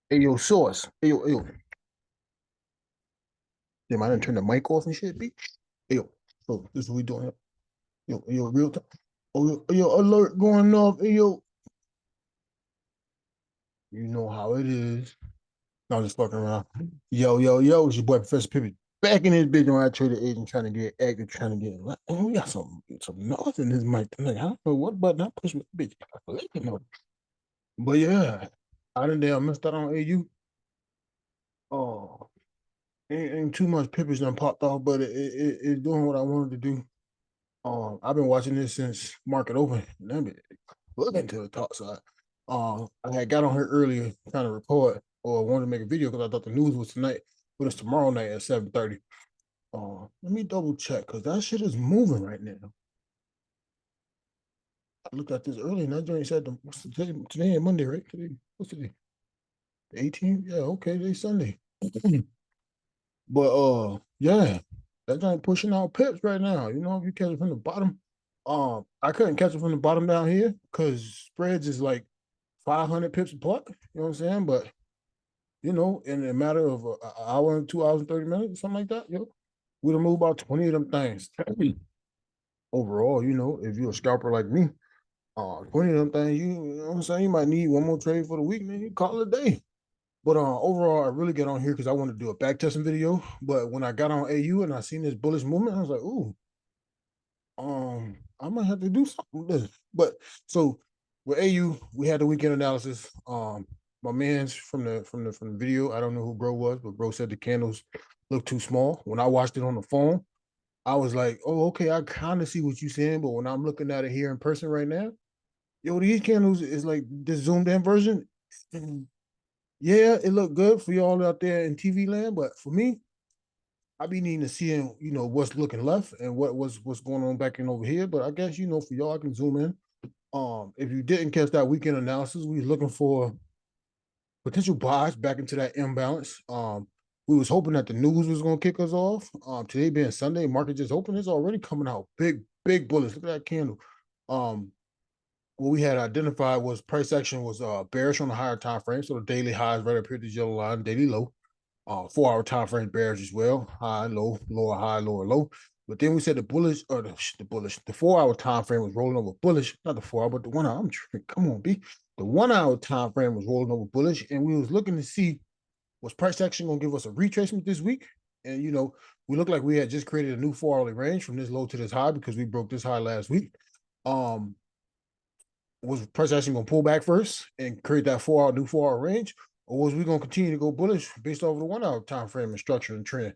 Hey, yo, Source. Hey, yo, hey, yo. Damn, I didn't turn the mic off and shit, bitch. Hey, yo. So, this is what we doing here. Yo, hey, yo, real time. Oh, yo, alert going off. Hey, yo. You know how it is. No, I'm just fucking around. Yo, it's your boy, Professor Pippin. Back in this bitch on I traded agent trying to get active, trying to get. Oh, we got some noise in this mic. Like, I don't know what button I push with, bitch. You know. But yeah, I done damn missed out on AU. Oh, ain't too much Pippins done popped off, but it's doing what I wanted to do. I've been watching this since market open. And I've been looking to the top side. I had got on here earlier trying to report or wanted to make a video because I thought the news was tonight, but it's tomorrow night at 7:30. Let me double check because that shit is moving right now. I looked at this earlier and that joint said what's today and Monday, right? What's today? The 18th? Yeah, okay, today's Sunday. But yeah, that joint pushing out pips right now. You know, if you catch it from the bottom, I couldn't catch it from the bottom down here because spreads is like 500 pips apart. You know what I'm saying? But you know, in a matter of an hour and 2 hours and 30 minutes, something like that, we'd have moved about 20 of them things. Overall, you know, if you're a scalper like me, 20 of them things, you know what I'm saying? You might need one more trade for the week, man. You call it a day. But overall, I really get on here because I want to do a back testing video. But when I got on AU and I seen this bullish movement, I was like, ooh, I might have to do something with this. But so with AU, we had the weekend analysis. My man's from the video. I don't know who bro was, but bro said the candles look too small. When I watched it on the phone, I was like, oh, okay, I kind of see what you're saying. But when I'm looking at it here in person right now, yo, these candles is like this zoomed in version. Yeah, it looked good for y'all out there in TV land, but for me, I be needing to see, you know, what's looking left and what's going on back in over here. But I guess you know, for y'all, I can zoom in. If you didn't catch that weekend analysis, we was looking for potential buys back into that imbalance. We was hoping that the news was going to kick us off. Today being Sunday, market just opened. It's already coming out big bullets. Look at that candle. Um, what we had identified was price action was bearish on the higher time frame. So the daily highs right up here, the yellow line, daily low. 4 hour time frame bearish as well. High, low, lower, high, lower, low. But then we said the bullish or the bullish, the 4 hour time frame was rolling over bullish, not the 4 hour, but the 1 hour. I'm tripping. Come on, B. The 1 hour time frame was rolling over bullish, and we was looking to see was price action going to give us a retracement this week. And you know, we looked like we had just created a new 4 hourly range from this low to this high because we broke this high last week. Um, was price action going to pull back first and create that new 4 hour range, or was we going to continue to go bullish based off of the 1 hour time frame and structure and trend?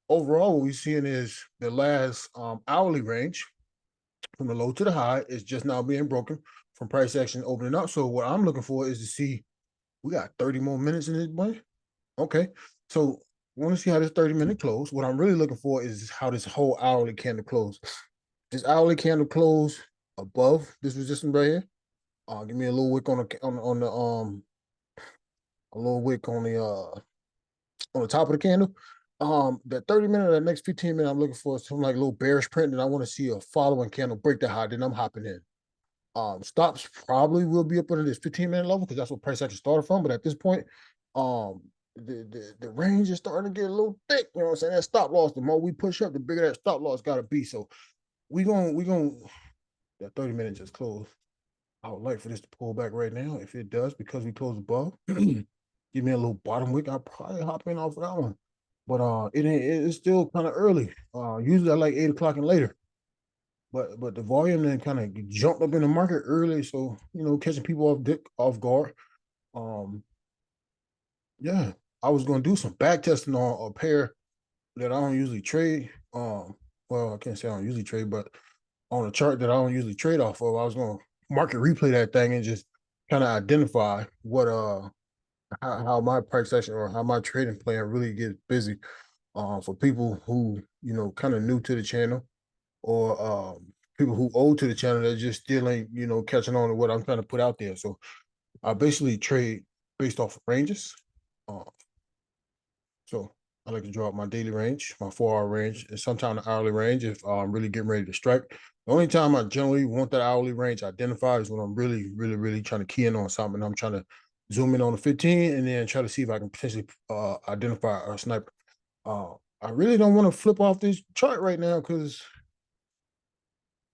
Overall, what we're seeing is the last hourly range from the low to the high is just now being broken from price action opening up. So what I'm looking for is to see we got 30 more minutes in this money. Okay, so we want to see how this 30-minute close. What I'm really looking for is how this whole hourly candle close. This hourly candle close above this resistance right here. Give me a little wick on the a little wick on the top of the candle. That 30 minute or the next 15 minutes, I'm looking for something like a little bearish print, and I want to see a following candle break that high. Then I'm hopping in. Stops probably will be up under this 15-minute level because that's what price action started from. But at this point, the range is starting to get a little thick. You know what I'm saying? That stop loss, the more we push up, the bigger that stop loss got to be. So we going that 30 minutes just closed. I would like for this to pull back right now. If it does, because we close above, give me a little bottom wick. I'll probably hop in off of that one. But it's still kind of early. Usually I like 8 o'clock and later. But the volume then kind of jumped up in the market early, so you know, catching people off guard. Um, yeah, I was gonna do some back testing on a pair that I don't usually trade. Well, I can't say I don't usually trade, but on a chart that I don't usually trade off of, I was gonna market replay that thing and just kind of identify what how my price action or how my trading plan really gets busy. For people who you know kind of new to the channel or people who old to the channel that just still ain't you know catching on to what I'm trying to put out there. So I basically trade based off of ranges. Uh, so I like to draw up my daily range, my 4 hour range, and sometimes the hourly range if I'm really getting ready to strike. The only time I generally want that hourly range identified is when I'm really trying to key in on something. I'm trying to zoom in on the 15, and then try to see if I can potentially identify a sniper. I really don't want to flip off this chart right now because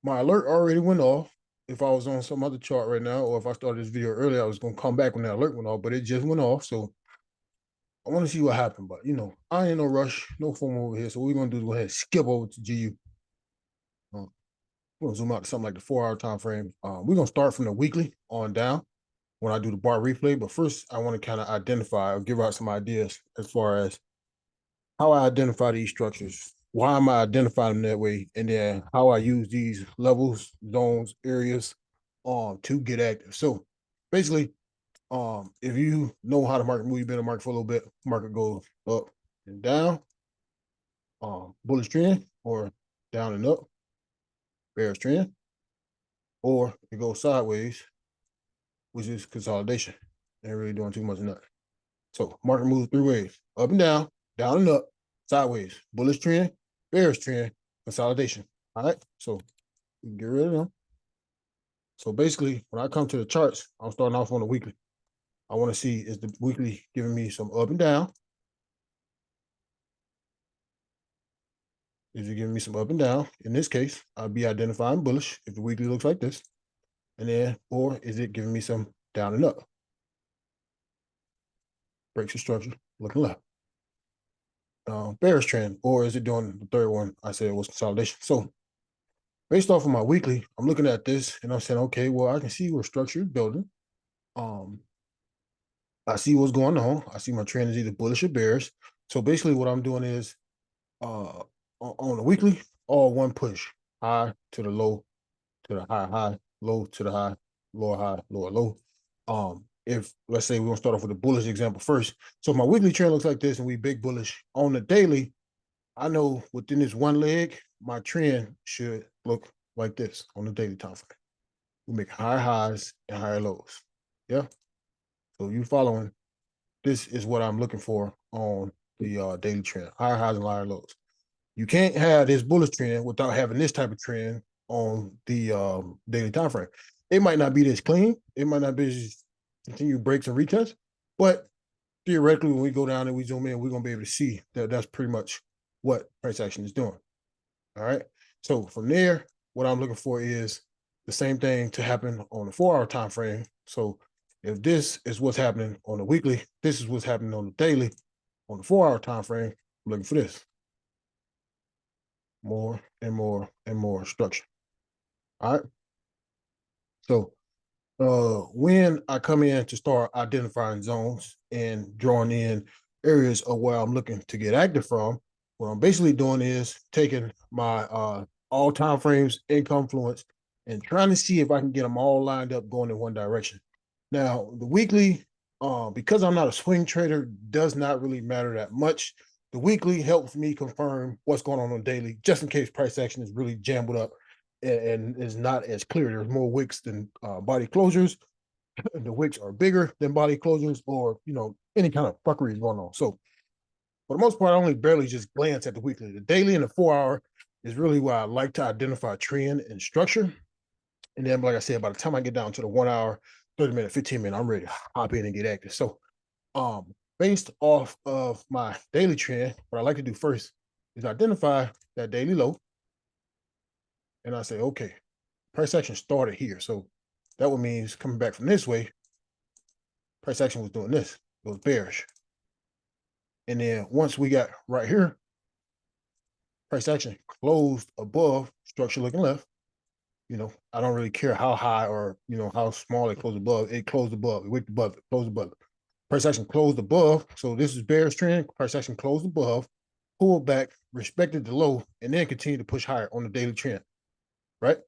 my alert already went off. If I was on some other chart right now, or if I started this video earlier, I was going to come back when that alert went off, but it just went off. So I want to see what happened. But, I ain't no rush, no foam over here. So what we're going to do is go ahead and skip over to GU. We're going to zoom out to something like the 4-hour time frame. We're going to start from the weekly on down when I do the bar replay. But first, I want to kind of identify or give out some ideas as far as how I identify these structures, why am I identifying them that way, and then how I use these levels, zones, areas to get active. So basically, if you know how the market move, you've been in the market for a little bit, market goes up and down, bullish trend, or down and up, bearish trend, or it goes sideways, which is consolidation. Ain't really doing too much of nothing. So market moves 3 ways: up and down and up, sideways, bullish trend, bearish trend, consolidation. All right, so we can get rid of them. So basically, when I come to the charts, I'm starting off on the weekly. I want to see, is the weekly giving me some up and down? Is it giving me some up and down? In this case, I'll be identifying bullish if the weekly looks like this. And then, or is it giving me some down and up? Breaks the structure, looking left. Bearish trend, or is it doing the third one? I said it was consolidation. So based off of my weekly, I'm looking at this and I'm saying, okay, well, I can see where structure is building. I see what's going on. I see my trend is either bullish or bearish. So basically what I'm doing is on the weekly, all one push, high to the low, to the high, low to the high, lower, low. If let's say we're gonna start off with a bullish example first. So my weekly trend looks like this, and we big bullish. On the daily, I know within this one leg, my trend should look like this on the daily time frame. We make higher highs and higher lows. Yeah. So you following, this is what I'm looking for on the daily trend, higher highs and higher lows. You can't have this bullish trend without having this type of trend on the daily time frame. It might not be this clean. It might not be just continue breaks and retests, but theoretically, when we go down and we zoom in, we're going to be able to see that that's pretty much what price action is doing. All right. So from there, what I'm looking for is the same thing to happen on the 4-hour time frame. So if this is what's happening on the weekly, this is what's happening on the daily. On the 4-hour time frame, I'm looking for this. More and more and more structure. All right. So when I come in to start identifying zones and drawing in areas of where I'm looking to get active from, what I'm basically doing is taking my all time frames in Confluence and trying to see if I can get them all lined up going in one direction. Now, the weekly, because I'm not a swing trader, does not really matter that much. The weekly helps me confirm what's going on daily, just in case price action is really jumbled up and is not as clear. There's more wicks than body closures. The wicks are bigger than body closures, or any kind of fuckery is going on. So for the most part, I only barely just glance at the weekly. The daily and the 4-hour is really where I like to identify trend and structure. And then, like I said, by the time I get down to the 1 hour, 30 minute, 15 minute, I'm ready to hop in and get active. So based off of my daily trend, what I like to do first is identify that daily low. And I say, okay, price action started here. So that would mean coming back from this way, price action was doing this. It was bearish. And then once we got right here, price action closed above structure looking left. I don't really care how high or, how small it closed above. It closed above. It wicked above it, closed above it. Price action closed above. So this is bearish trend. Price action closed above, pulled back, respected the low, and then continued to push higher on the daily trend, right?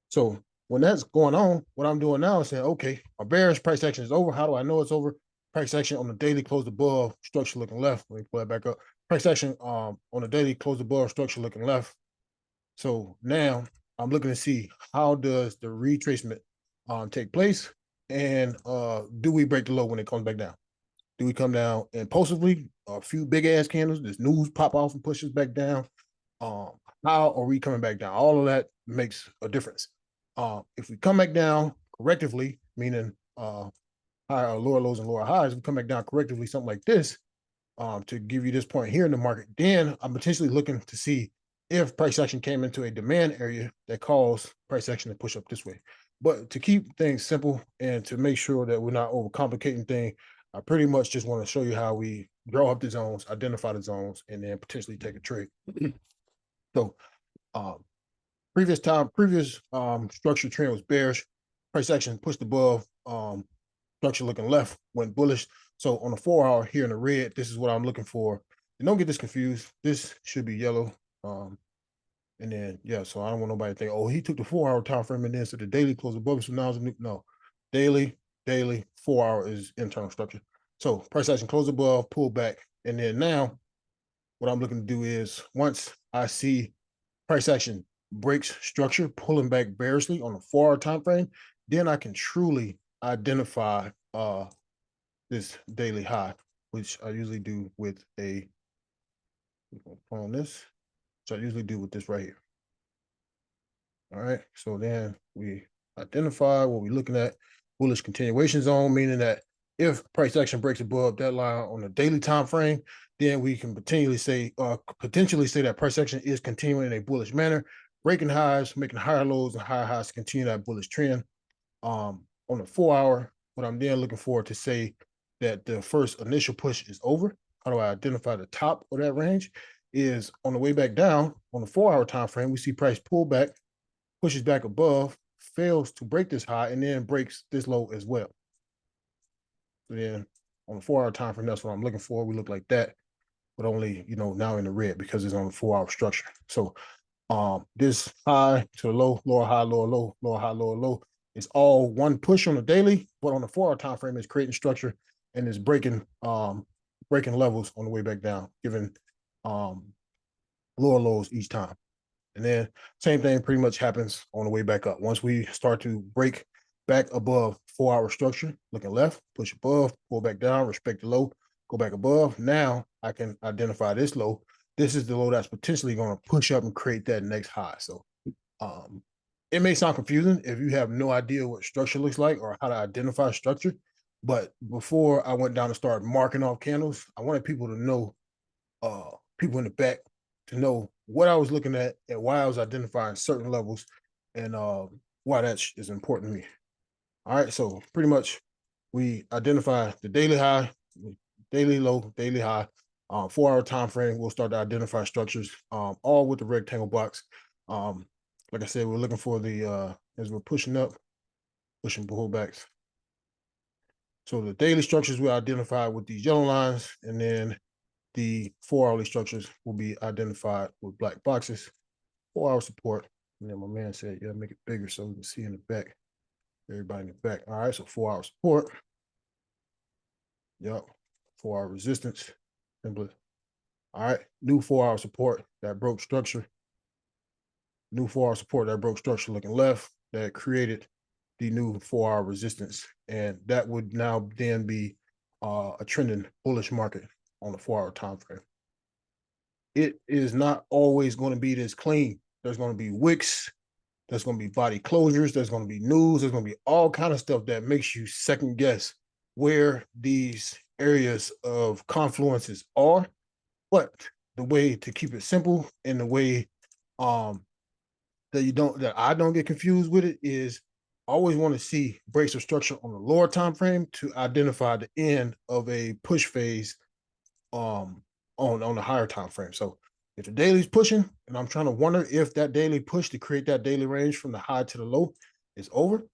So when that's going on, what I'm doing now is saying, okay, my bearish price action is over. How do I know it's over? Price action on the daily closed above, structure looking left. Let me pull that back up. Price action on the daily closed above, structure looking left. So now I'm looking to see how does the retracement take place, and do we break the low when it comes back down? Do we come down impulsively? A few big ass candles, this news pop off and pushes back down. How are we coming back down? All of that makes a difference. If we come back down correctively, meaning higher lower lows and lower highs, we come back down correctively, something like this, to give you this point here in the market, then I'm potentially looking to see if price action came into a demand area that caused price action to push up this way. But to keep things simple and to make sure that we're not overcomplicating things, I pretty much just want to show you how we draw up the zones, identify the zones, and then potentially take a trade. So um, previous structure trend was bearish. Price action pushed above structure looking left, went bullish. So on the 4 hour here in the red, this is what I'm looking for. And don't get this confused. This should be yellow. And then yeah, so I don't want nobody to think, oh, he took the 4 hour time frame and then so the daily closed above, so now it's a new. No, daily, 4 hour is internal structure. So price action closed above, pull back, and then now what I'm looking to do is once I see price action breaks structure, pulling back bearishly on the 4 hour time frame, then I can truly identify this daily high, which I usually do with a on this. So I usually do with this right here. All right. So then we identify what we're looking at. Bullish continuation zone, meaning that if price action breaks above that line on the daily time frame, then we can potentially say that price action is continuing in a bullish manner, breaking highs, making higher lows and higher highs to continue that bullish trend. On the 4 hour, what I'm then looking for to say that the first initial push is over. How do I identify the top of that range? Is on the way back down on the 4 hour time frame, we see price pull back, pushes back above, fails to break this high, and then breaks this low as well. So then on the 4 hour time frame, that's what I'm looking for. We look like that, but only now in the red because it's on the 4 hour structure. So this high to the low, lower high, lower low, lower high, lower low. It's all one push on the daily, but on the 4 hour time frame, it's creating structure and it's breaking levels on the way back down, giving lower lows each time. And then same thing pretty much happens on the way back up. Once we start to break back above 4 hour structure, looking left, push above, pull back down, respect the low, go back above. Now I can identify this low. This is the low that's potentially going to push up and create that next high. So it may sound confusing if you have no idea what structure looks like or how to identify structure. But before I went down and started marking off candles, I wanted people to know, people in the back to know what I was looking at and why I was identifying certain levels and why that is important to me. All right, so pretty much we identify the daily high, daily low, daily high. 4 hour time frame, we'll start to identify structures, all with the rectangle box. Like I said, we're looking for the as we're pushing up, pushing pullbacks. So the daily structures we identify with these yellow lines, and then the 4 hourly structures will be identified with black boxes. 4 hour support. And then my man said, yeah, make it bigger so we can see in the back. Everybody in the back. All right, so 4 hour support. Yep. 4 hour resistance. Simply. All right, new 4 hour support that broke structure. New 4 hour support that broke structure looking left that created the new 4 hour resistance. And that would now then be a trending bullish market on the 4 hour time frame. It is not always going to be this clean. There's going to be wicks. There's going to be body closures. There's going to be news. There's going to be all kind of stuff that makes you second guess where these areas of confluences are. But the way to keep it simple and the way that I don't get confused with it is I always want to see breaks of structure on the lower time frame to identify the end of a push phase on the higher time frame. So if the daily's pushing and I'm trying to wonder if that daily push to create that daily range from the high to the low is over,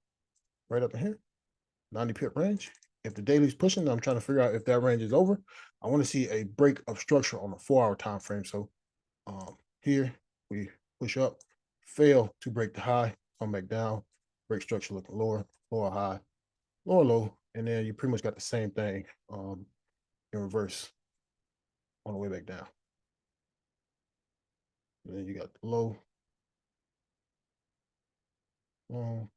right up in here, 90 pip range. If the daily's pushing, I'm trying to figure out if that range is over. I want to see a break of structure on the 4 hour time frame. So here we push up, fail to break the high, come back down, break structure looking lower, lower high, lower low, and then you pretty much got the same thing in reverse on the way back down. And then you got the low, you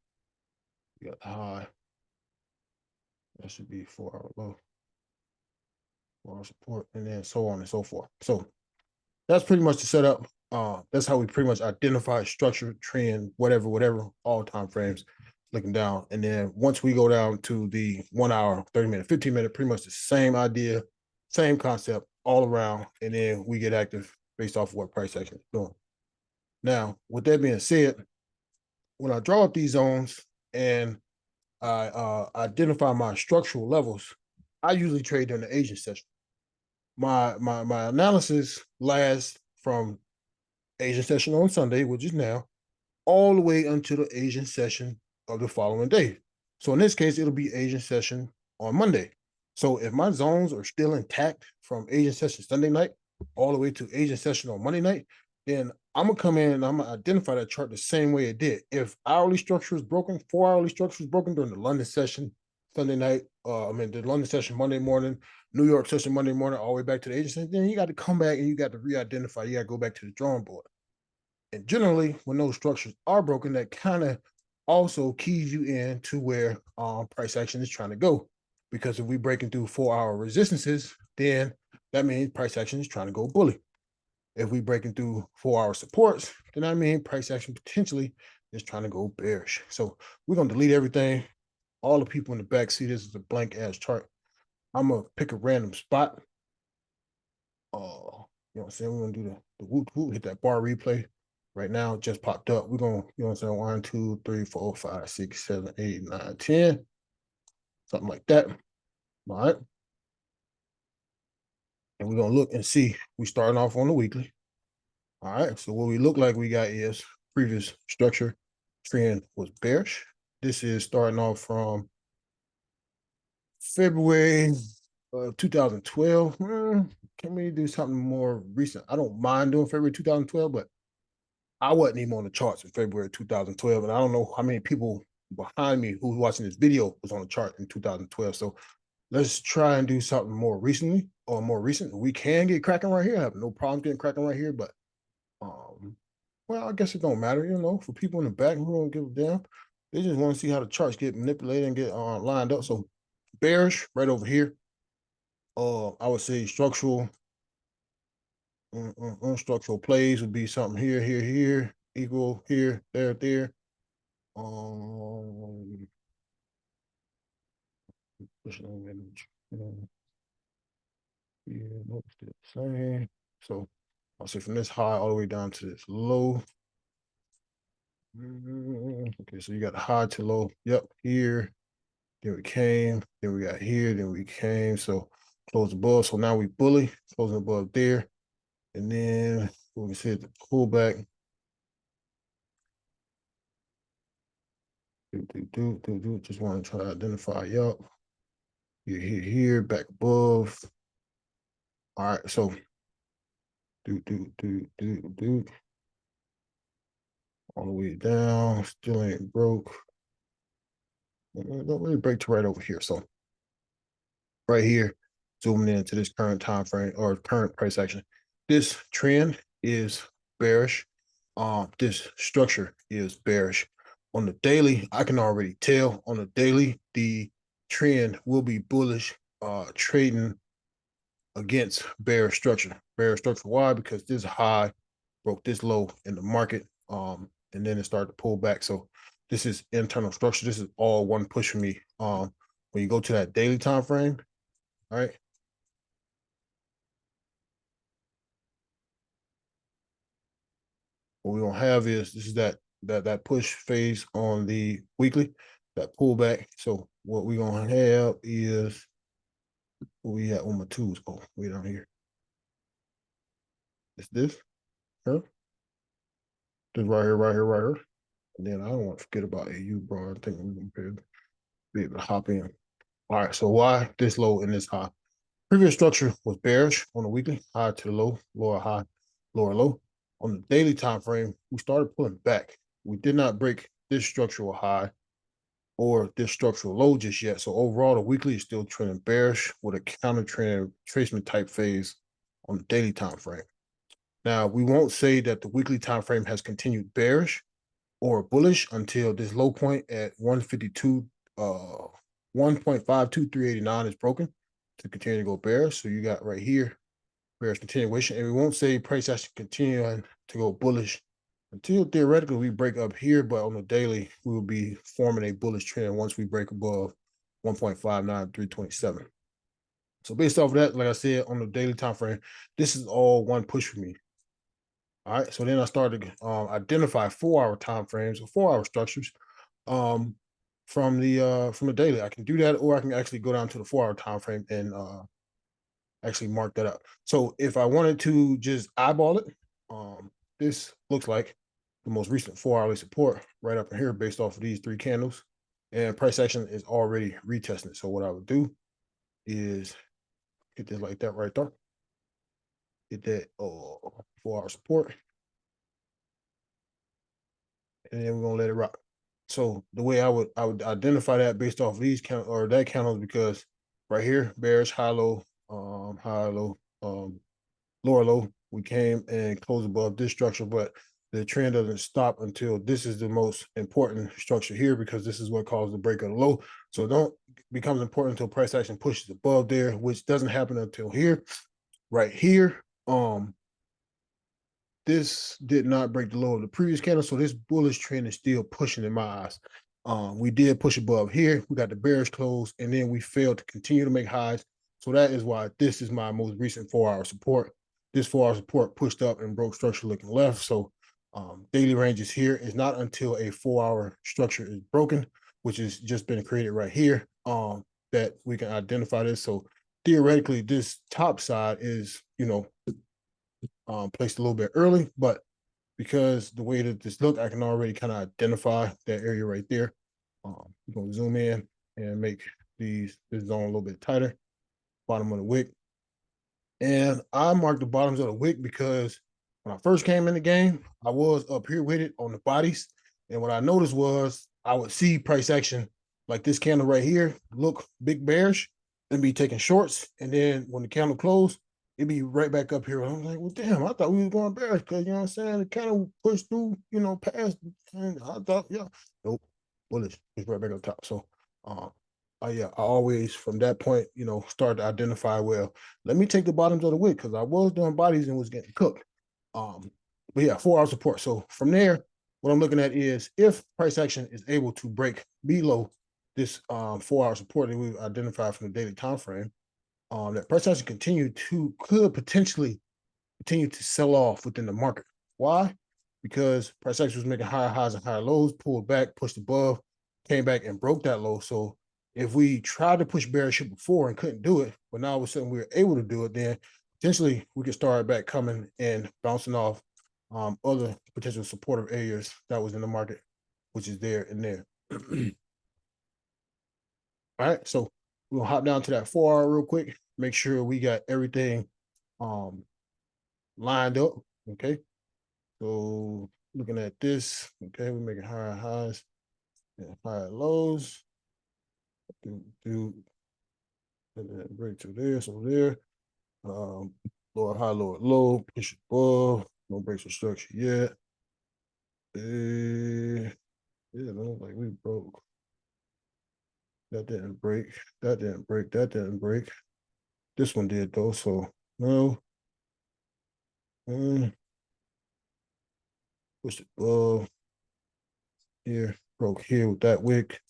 got the high. That should be 4 hour low, 4 hour support, and then so on and so forth. So that's pretty much the setup. That's how we pretty much identify structure, trend, whatever, all time frames. looking down. And then once we go down to the 1 hour, 30 minute, 15 minute, pretty much the same idea, same concept all around. And then we get active based off of what price action is doing. Now, with that being said, when I draw up these zones and I identify my structural levels, I usually trade during the Asian session. My analysis lasts from Asian session on Sunday, which is now, all the way until the Asian session of the following day. So in this case, it'll be Asian session on Monday. So if my zones are still intact from Asian session Sunday night all the way to Asian session on Monday night, then I'm gonna come in and I'm gonna identify that chart the same way it did. If hourly structure is broken, 4 hourly structure is broken during the London session Sunday night, the London session Monday morning, New York session Monday morning, all the way back to the Asian session, then you got to come back and you got to re-identify. You got to go back to the drawing board. And generally, when those structures are broken, that kind of also keys you in to where price action is trying to go. Because if we breaking through 4 hour resistances, then that means price action is trying to go bully. If we breaking through 4 hour supports, then that means price action potentially is trying to go bearish. So we're gonna delete everything. All the people in the back see this is a blank ass chart. I'm gonna pick a random spot. You know what I'm saying? We're gonna do the whoop whoop, hit that bar replay. Right now, it just popped up. We're gonna, you know what I'm saying, 1, 2, 3, 4, 5, 6, 7, 8, 9, 10. Something like that. All right. And we're gonna look and see. We starting off on the weekly. All right. So what we look like we got is previous structure trend was bearish. This is starting off from February 2012. Can we do something more recent? I don't mind doing February 2012, but I wasn't even on the charts in February 2012, and I don't know how many people behind me who's watching this video was on the chart in 2012. So let's try and do something more recently or more recent. We can get cracking right here. I have no problem getting cracking right here, but well, I guess it don't matter, you know, for people in the back who don't give a damn. They just want to see how the charts get manipulated and get lined up. So bearish right over here. I would say structural unstructural plays would be something here, here, here, equal here, there, there. Pushing on image. Yeah, nope, still the same. So I'll say from this high all the way down to this low. Okay, so you got the high to low. Yep, here. Then we came. Then we got here. Then we came. So close above. So now we bully, closing above there. And then we see the pullback. Just want to try to identify. Yup. Here, back above. All right, so all the way down, still ain't broke. Don't really break to right over here. So right here, zooming into this current time frame or current price action. This trend is bearish. This structure is bearish. On the daily, I can already tell on the daily, the trend will be bullish, trading against bearish structure. Bearish structure, why? Because this high broke this low in the market, and then it started to pull back. So this is internal structure. This is all one push for me. When you go to that daily time frame, all right. What we're gonna have is this is that push phase on the weekly, that pullback. So what we're gonna have is what we have on my tools. Oh, way down here. It's this, huh? This right here, right here, right here. And then I don't want to forget about AU, bro. I think we're gonna be able to hop in. All right, so why this low and this high? Previous structure was bearish on the weekly, high to low, lower high, lower low. On the daily time frame, we started pulling back. We did not break this structural high or this structural low just yet. So overall, the weekly is still trending bearish with a counter trend retracement type phase on the daily time frame. Now, we won't say that the weekly time frame has continued bearish or bullish until this low point at 152, 1.52389 is broken to continue to go bearish. So you got right here bearish continuation, and we won't say price action continuing to go bullish until theoretically we break up here, but on the daily, we will be forming a bullish trend once we break above 1.59327. So based off of that, like I said, on the daily time frame, this is all one push for me. All right. So then I started to identify 4 hour time frames or 4 hour structures um, from the daily. I can do that, or I can actually go down to the 4 hour time frame and actually mark that up. So if I wanted to just eyeball it, this looks like the most recent 4 hourly support right up in here based off of these three candles. And price action is already retesting it. So what I would do is hit this like that right there. Hit that 4 hour support. And then we're gonna let it rock. So the way I would identify that based off of these count or that candles, because right here, bearish, high low, lower low. We came and closed above this structure, but the trend doesn't stop until this is the most important structure here, because this is what caused the break of the low. So it don't becomes important until price action pushes above there, which doesn't happen until here, right here. This did not break the low of the previous candle, so this bullish trend is still pushing in my eyes. We did push above here. We got the bearish close, and then we failed to continue to make highs. So that is why this is my most recent 4 hour support. This 4 hour support pushed up and broke structure looking left. So daily range is here. It's not until a 4 hour structure is broken, which has just been created right here, that we can identify this. So theoretically, this top side is, placed a little bit early, but because the way that this look, I can already kind of identify that area right there. We're gonna zoom in and make this zone a little bit tighter. Bottom of the wick, and I marked the bottoms of the wick because when I first came in the game, I was up here with it on the bodies. And what I noticed was I would see price action like this candle right here look big bearish and be taking shorts. And then when the candle closed, it'd be right back up here. And I'm like, well, damn, I thought we were going bearish because, you know what I'm saying? It kind of pushed through, past. And I thought, yeah, nope, bullish. It's right back up top. So, yeah, I always, from that point, start to identify, well, let me take the bottoms of the wick because I was doing bodies and was getting cooked. But yeah, 4 hour support. So from there, what I'm looking at is if price action is able to break below this 4 hour support that we identified from the daily time frame, that price action could potentially continue to sell off within the market. Why? Because price action was making higher highs and higher lows, pulled back, pushed above, came back and broke that low. So if we tried to push bearish before and couldn't do it, but now all of a sudden we were able to do it, then potentially we could start back coming and bouncing off other potential supportive areas that was in the market, which is there and there. All right, so we'll hop down to that 4 hour real quick, make sure we got everything lined up. Okay, so looking at this, okay, we're making higher highs and higher lows. Do break to there, so there. Lower high, lower low, push above. No breaks of structure yet. Yeah, no, like we broke. That didn't break. That didn't break. That didn't break. This one did though. So no. Pushed above here. Broke here with that wick.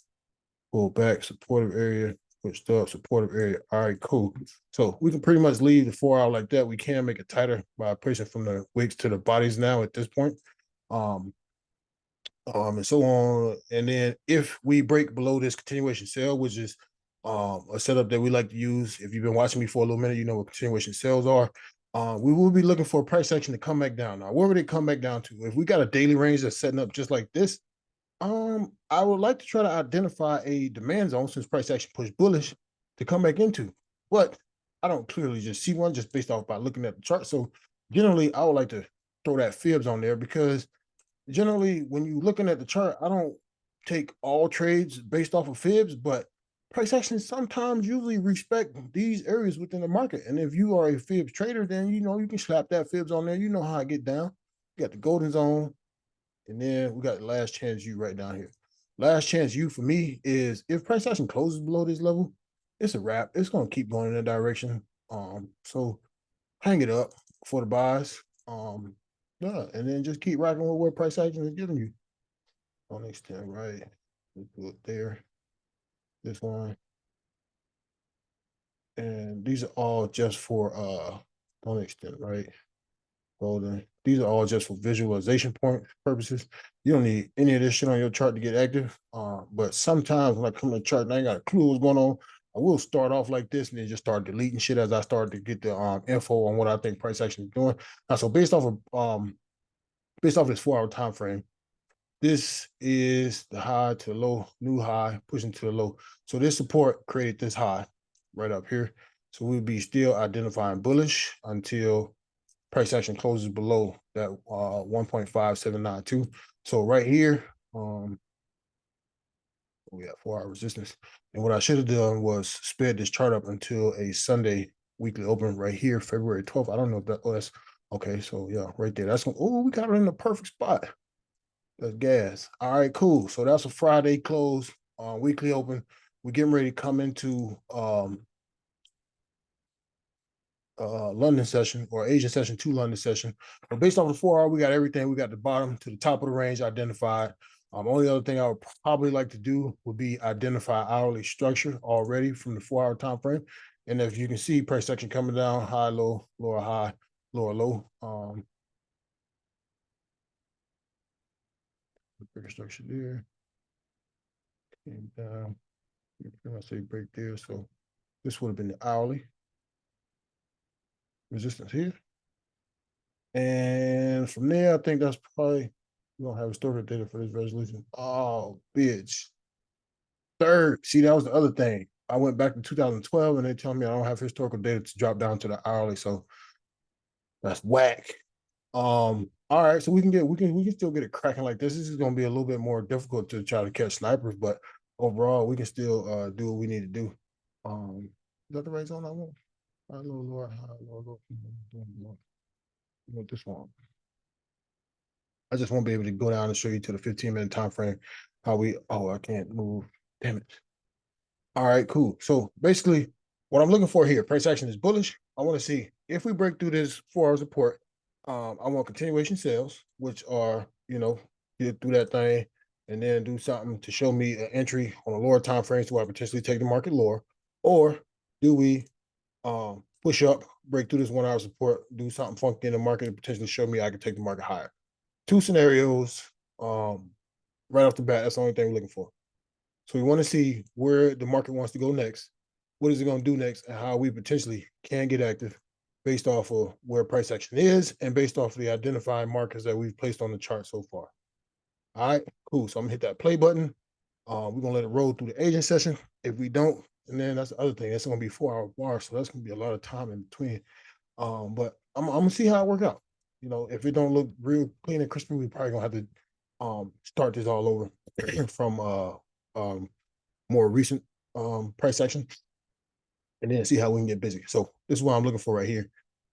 Pull back, supportive area, pushed up, supportive area. All right, cool. So we can pretty much leave the 4 hour like that. We can make it tighter by pushing from the wicks to the bodies now at this point. And so on. And then if we break below this continuation sell, which is a setup that we like to use. If you've been watching me for a little minute, you know what continuation sales are. We will be looking for a price action to come back down. Now, where would it come back down to? If we got a daily range that's setting up just like this, I would like to try to identify a demand zone since price action pushed bullish to come back into. But I don't clearly just see one just based off by looking at the chart. So generally, I would like to throw that fibs on there because generally when you're looking at the chart, I don't take all trades based off of fibs, but price action sometimes usually respect these areas within the market. And if you are a fibs trader, then you can slap that fibs on there. You know how I get down. You got the golden zone, and then we got the last chance U right down here. Last chance U for me is if price action closes below this level, it's a wrap. It's gonna keep going in that direction. So hang it up for the buys. Yeah, and then just keep rocking with what price action is giving you. On extend, right? Let's do it there. This one. And these are all just for on extend, right? Golden. These are all just for visualization point purposes. You don't need any of this shit on your chart to get active. But sometimes when I come to the chart and I ain't got a clue what's going on, I will start off like this and then just start deleting shit as I start to get the info on what I think price action is doing. Now, so based off this 4 hour time frame, this is the high to the low, new high, pushing to the low. So this support created this high right up here. So we'll be still identifying bullish until price action closes below that 1.5792. So right here, we have 4 hour resistance. And what I should have done was sped this chart up until a Sunday weekly open right here, February 12th. I don't know if that was okay. So yeah, right there. That's oh, we got it in the perfect spot. That's gas. All right, cool. So that's a Friday close, weekly open. We're getting ready to come into London session or Asian session to London session. But based off the 4 hour, we got everything. We got the bottom to the top of the range identified. Only other thing I would probably like to do would be identify hourly structure already from the 4 hour time frame. And if you can see price action coming down, high, low, lower, high, lower, low. Bigger structure there. Came down. I say break there. So this would have been the hourly resistance here. And from there, I think that's probably, we don't have historical data for this resolution. Oh, bitch. Third, see, that was the other thing. I went back to 2012 and they tell me I don't have historical data to drop down to the hourly. So that's whack. All right, so we can still get it cracking like this. This is gonna be a little bit more difficult to try to catch snipers, but overall we can still do what we need to do. Is that the right zone I want? High, low, lower, high, low, low. You want this one? I just won't be able to go down and show you to the 15-minute time frame how we. Oh, I can't move. Damn it. All right, cool. So basically, what I'm looking for here, price action is bullish. I want to see if we break through this 4 hour support. I want continuation sales, which are, get through that thing and then do something to show me an entry on a lower time frame so I potentially take the market lower. Or do we push up, break through this 1 hour support, do something funky in the market and potentially show me I can take the market higher? Two scenarios right off the bat. That's the only thing we're looking for. So we want to see where the market wants to go next, what is it going to do next, and how we potentially can get active based off of where price action is and based off of the identifying markers that we've placed on the chart so far. All right, cool. So I'm gonna hit that play button. We're gonna let it roll through the agent session. If we don't, and then that's the other thing. It's gonna be 4 hour bar, so that's gonna be a lot of time in between. But I'm gonna see how it work out. If it don't look real clean and crispy, we probably gonna have to start this all over from um more recent price action and then see how we can get busy. So this is what I'm looking for right here.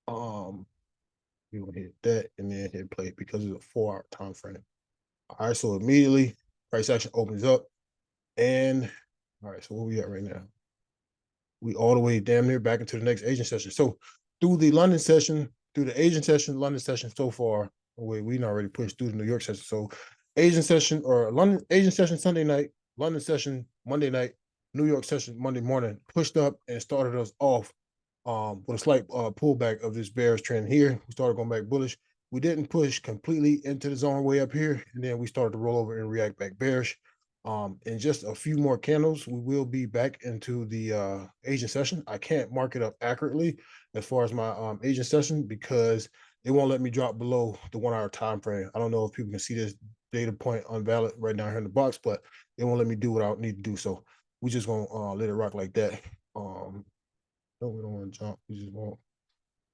We will hit that and then hit play because it's a 4 hour time frame. All right, so immediately price action opens up. And all right, so where we at right now? We all the way damn near back into the next agent session. So through the London session, through the agent session, London session so far, we already pushed through the New York session. So agent session or London agent session Sunday night, London session Monday night, New York session Monday morning, pushed up and started us off with a slight pullback of this bearish trend here. We started going back bullish. We didn't push completely into the zone way up here, and then we started to roll over and react back bearish. In just a few more candles, we will be back into the Asian session. I can't mark it up accurately as far as my Asian session because it won't let me drop below the 1 hour time frame. I don't know if people can see this data point on valid right down here in the box, but it won't let me do what I need to do. So we just gonna let it rock like that. No, we don't want to jump. We just want.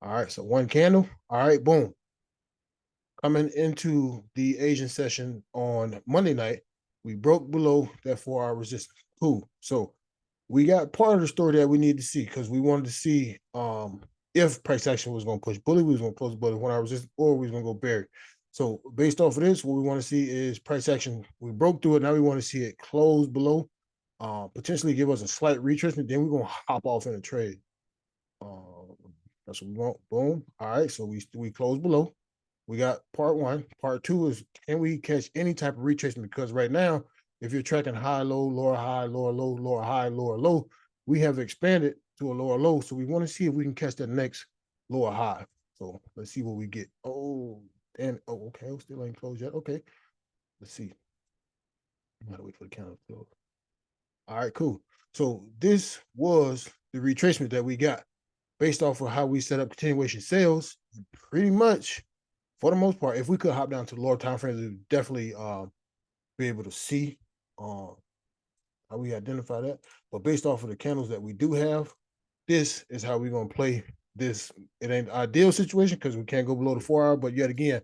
All right, so one candle. All right, boom. Coming into the Asian session on Monday night, we broke below that 4 hour resistance. Cool. So we got part of the story that we need to see because we wanted to see if price action was going to push bully, we was going to close bully 1 hour resistance, or we was going to go bear. So based off of this, what we want to see is price action. We broke through it. Now we want to see it close below, potentially give us a slight retracement. Then we're going to hop off in a trade. That's what we want. Boom. All right. So we close below. we got part one. Part two is, can we catch any type of retracement? Because right now, if you're tracking high, low, lower, low, lower, high, low, we have expanded to a lower low. So we want to see if we can catch that next lower high. So let's see what we get. Oh, and oh, okay, still ain't closed yet. Okay, let's see. I gotta wait for the counter to close. All right, cool. So this was the retracement that we got based off of how we set up continuation sales. Pretty much, for the most part, if we could hop down to the lower time frames, we would definitely be able to see um, how we identify that. But based off of the candles that we do have, this is how we're gonna play this. It ain't ideal situation because we can't go below the 4 hour, but yet again,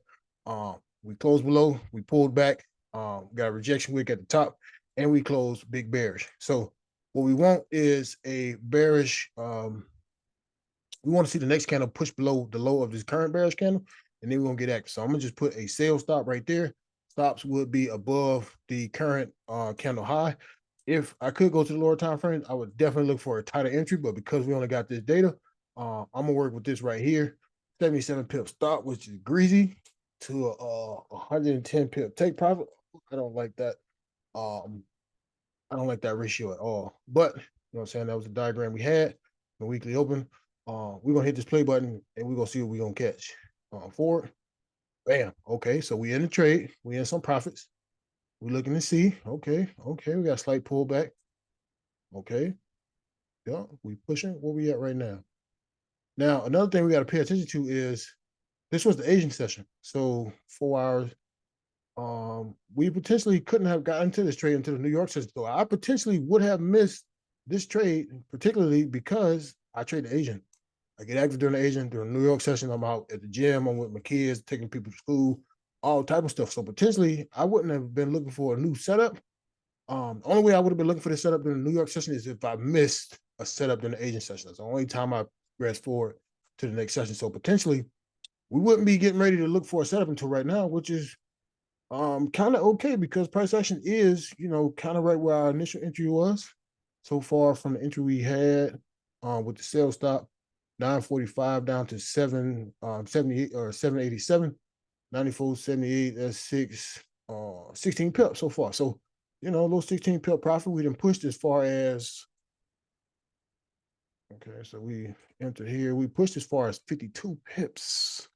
we closed below, we pulled back, got a rejection wick at the top, and we closed big bearish. So what we want is a bearish. We want to see the next candle push below the low of this current bearish candle, and then we're gonna get active. So I'm gonna just put a sale stop right there. Stops would be above the current candle high. If I could go to the lower time frame, I would definitely look for a tighter entry, but because we only got this data, I'm gonna work with this right here. 77 pip stop, which is greasy, to a 110 pip take profit. I don't like that. Um, I don't like that ratio at all. But you know what I'm saying? That was the diagram we had, the weekly open. We're gonna hit this play button and we're gonna see what we're gonna catch. Forward. Bam. Okay, so we in the trade, we in some profits. We're looking to see. Okay, we got a slight pullback. Okay, yeah, we pushing. Where we at right now? Now, another thing we got to pay attention to is this was the Asian session. So 4 hours. We potentially couldn't have gotten to this trade until the New York session. So I potentially would have missed this trade, particularly because I trade the Asian. I get active during the Asian, during the New York session. I'm out at the gym. I'm with my kids, taking people to school, all type of stuff. So potentially, I wouldn't have been looking for a new setup. The only way I would have been looking for this setup during the New York session is if I missed a setup during the Asian session. That's the only time I press forward to the next session. So potentially, we wouldn't be getting ready to look for a setup until right now, which is kind of okay because price action is, kind of right where our initial entry was. So far from the entry we had with the sell stop, 945 down to 778 or 787, 94.78. That's 16 pips so far. So, those 16 pip profit, we didn't push as far as, okay, so we entered here. We pushed as far as 52 pips.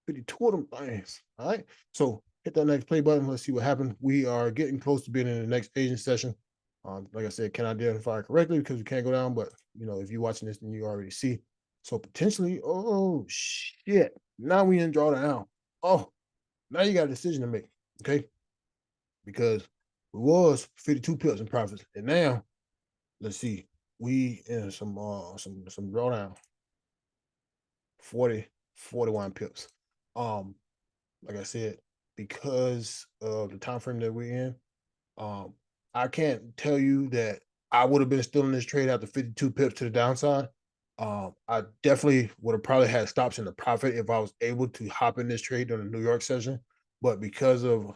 52 of them things. All right. So hit that next play button. Let's see what happened. We are getting close to being in the next Asian session. Like I said, can I identify it correctly because we can't go down, but if you're watching this, then you already see. So potentially, oh shit. Now we in drawdown. Oh, now you got a decision to make. Okay. Because we was 52 pips in profits. And now let's see. We in some drawdown. 41 pips. Um, like I said, because of the time frame that we're in, um, I can't tell you that I would have been still in this trade after 52 pips to the downside. I definitely would have probably had stops in the profit if I was able to hop in this trade during the New York session. But because of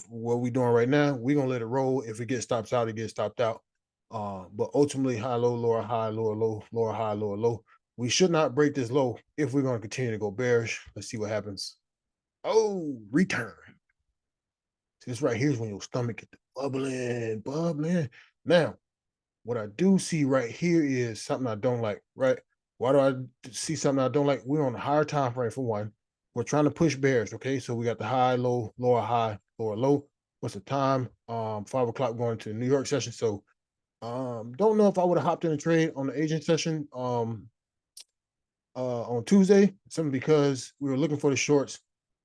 what we're doing right now, we're gonna let it roll. If it gets stops out, it gets stopped out. But ultimately, high, low, lower, high, lower, low, lower, high, lower, low. We should not break this low if we're going to continue to go bearish. Let's see what happens. Oh, return. See, this right here is when your stomach get bubbling, bubbling. Now, what I do see right here is something I don't like, right? Why do I see something I don't like? We're on a higher time frame for one. We're trying to push bears, okay? So we got the high, low, lower, high, lower, low. What's the time? 5 o'clock going to the New York session. So don't know if I would have hopped in a trade on the Asian session on Tuesday, simply because we were looking for the shorts.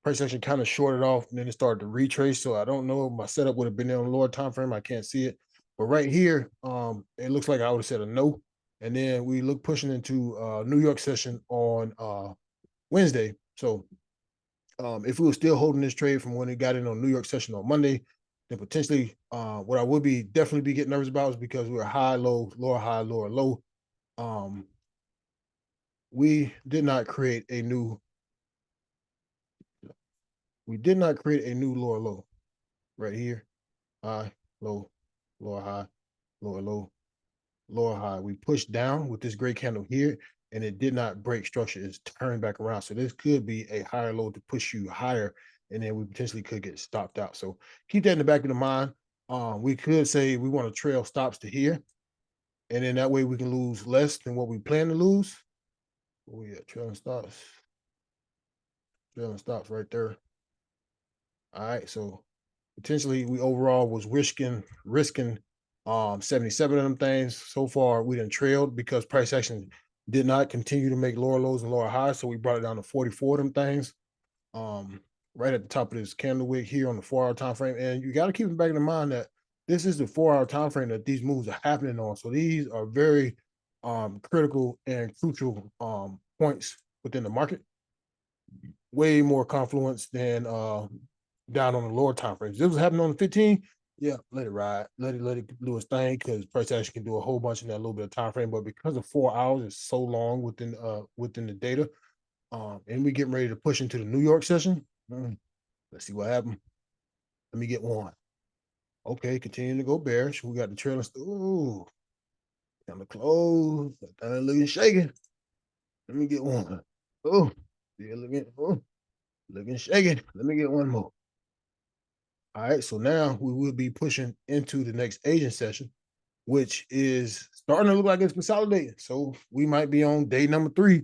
Price action kind of shorted off and then it started to retrace. So I don't know if my setup would have been there on the lower time frame. I can't see it. But right here, it looks like I would have said a no. And then we look pushing into New York session on Wednesday. So if we were still holding this trade from when it got in on New York session on Monday, then potentially what I would be definitely be getting nervous about is because we were high, low, lower, high, lower, low. We did not create a new lower low right here. High, low, lower high, lower low, lower high. We pushed down with this gray candle here. and it did not break structure. It's turned back around. So this could be a higher low to push you higher, and then we potentially could get stopped out. So keep that in the back of the mind. We could say we want to trail stops to here, and then that way we can lose less than what we plan to lose. Oh yeah, trailing stops right there. All right, so potentially we overall was risking 77 of them things. So far we didn't trailed because price action did not continue to make lower lows and lower highs. So we brought it down to 44 of them things. Um, right at the top of this candle wick here on the 4 hour time frame. And you got to keep in back in mind that this is the 4 hour time frame that these moves are happening on. So these are very critical and crucial points within the market, way more confluence than down on the lower time frames. This was happening on the 15. Yeah, let it ride. Let it do its thing because price action can do a whole bunch in that little bit of time frame. But because of 4 hours is so long within the data, and we getting ready to push into the New York session. Let's see what happened. Let me get one. Okay, continuing to go bearish. We got the trailing. Ooh, on the close. Looking shaking. Let me get one. Oh, yeah, looking shaking. Let me get one more. All right, so now we will be pushing into the next Asian session, which is starting to look like it's consolidating. So we might be on day number 3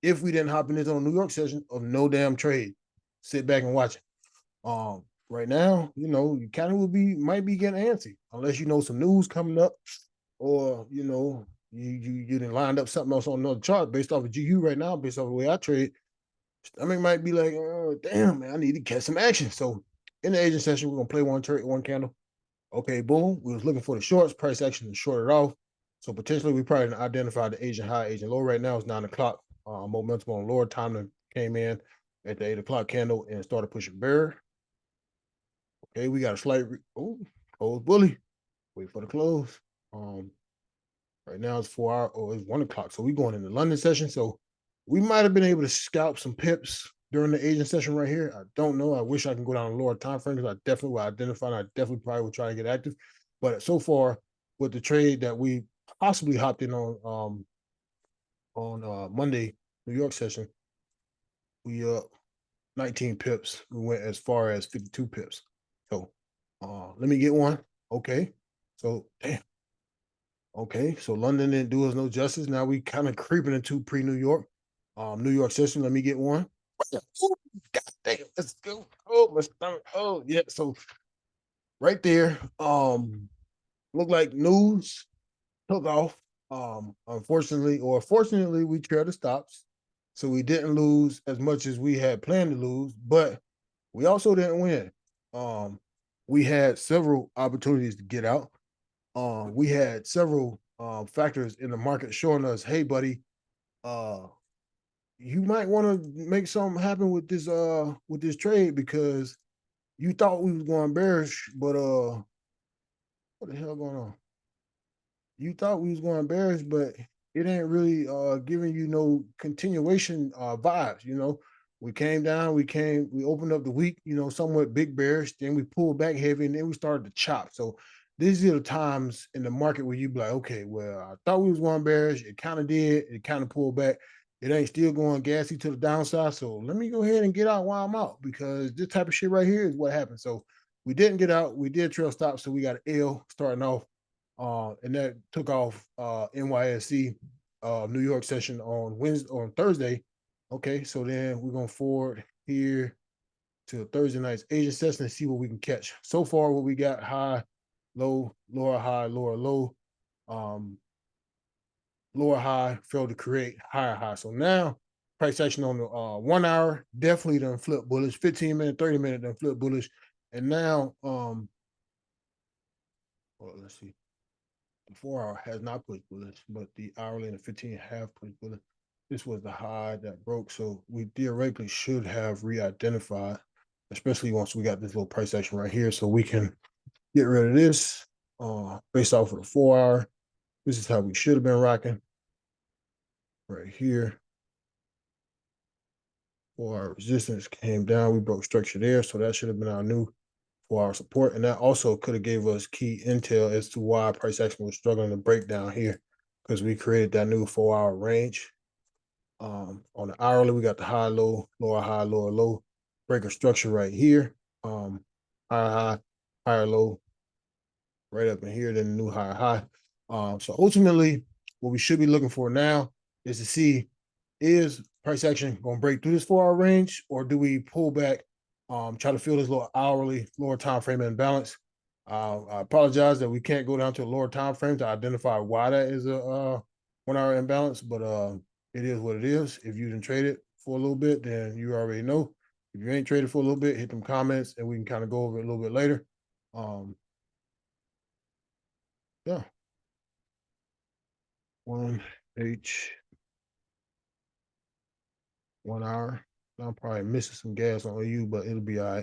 if we didn't hop in this on New York session of no damn trade. Sit back and watch it. Right now, you kind of might be getting antsy unless some news coming up, or you didn't lined up something else on another chart based off of GU right now, based off the way I trade. Stomach might be like, oh, damn, man, I need to catch some action. So in the Asian session, we're gonna play one trade, one candle. Okay, boom. We was looking for the shorts, price action to short it off. So potentially we probably didn't identify the Asian high, Asian low. Right now it's 9 o'clock. Momentum on lower time came in at the 8 o'clock candle and started pushing bear. Okay, we got a slight close bully. Wait for the close. Right now it's 4 hours. Oh, it's 1 o'clock. So we going in the London session. So we might have been able to scalp some pips during the Asian session right here. I don't know. I wish I can go down a lower time frame because I definitely will identify. I definitely probably will try to get active. But so far, with the trade that we possibly hopped in on Monday, New York session, we 19 pips. We went as far as 52 pips. So let me get one. Okay. So damn. Okay. So London didn't do us no justice. Now we kind of creeping into pre-New York. New York session. Let me get one. Ooh, God damn, let's go. Oh, my stomach. Oh, yeah. So right there, look like news took off. Unfortunately, or fortunately, we trailed the stops. So we didn't lose as much as we had planned to lose, but we also didn't win. Um, we had several opportunities to get out. We had several factors in the market showing us, hey, buddy, uh, you might want to make something happen with this trade because you thought we was going bearish, but what the hell going on? You thought we was going bearish, but it ain't really giving you no continuation vibes. We came down, we opened up the week, somewhat big bearish, then we pulled back heavy, and then we started to chop. So these are the times in the market where you be like, okay, well, I thought we was going bearish, it kind of did, it kind of pulled back. It ain't still going gassy to the downside. So let me go ahead and get out while I'm out because this type of shit right here is what happened. So we didn't get out, we did trail stop, so we got an L starting off, and that took off NYSC New York session on Thursday. Okay, so then we're gonna forward here to Thursday night's Asian session and see what we can catch. So far, what we got: high, low, lower high, lower low, um, lower high, failed to create higher high. So now price action on the 1 hour definitely done flip bullish, 15 minute, 30 minute done flip bullish, and now well, let's see. The 4 hour has not pushed bullish, but the hourly and the 15 have pushed bullish. This was the high that broke, so we theoretically should have re-identified, especially once we got this little price action right here, so we can get rid of this based off of the 4 hour. This is how we should have been rocking right here. 4 hour resistance came down. We broke structure there, so that should have been our new 4 hour support, and that also could have gave us key intel as to why price action was struggling to break down here because we created that new 4 hour range. On the hourly, we got the high, low, lower, high, lower, low breaker structure right here. Higher, high, higher, low, right up in here, then the new higher high. So ultimately, what we should be looking for now is to see, is price action going to break through this 4 hour range, or do we pull back, try to fill this little hourly lower time frame imbalance? I apologize that we can't go down to a lower time frame to identify why that is a 1 hour imbalance, but it is what it is. If you didn't trade it for a little bit, then you already know. If you ain't traded for a little bit, hit them comments and we can kind of go over it a little bit later. Um, yeah, 1H 1 hour. I'm probably missing some gas on you, but it'll be all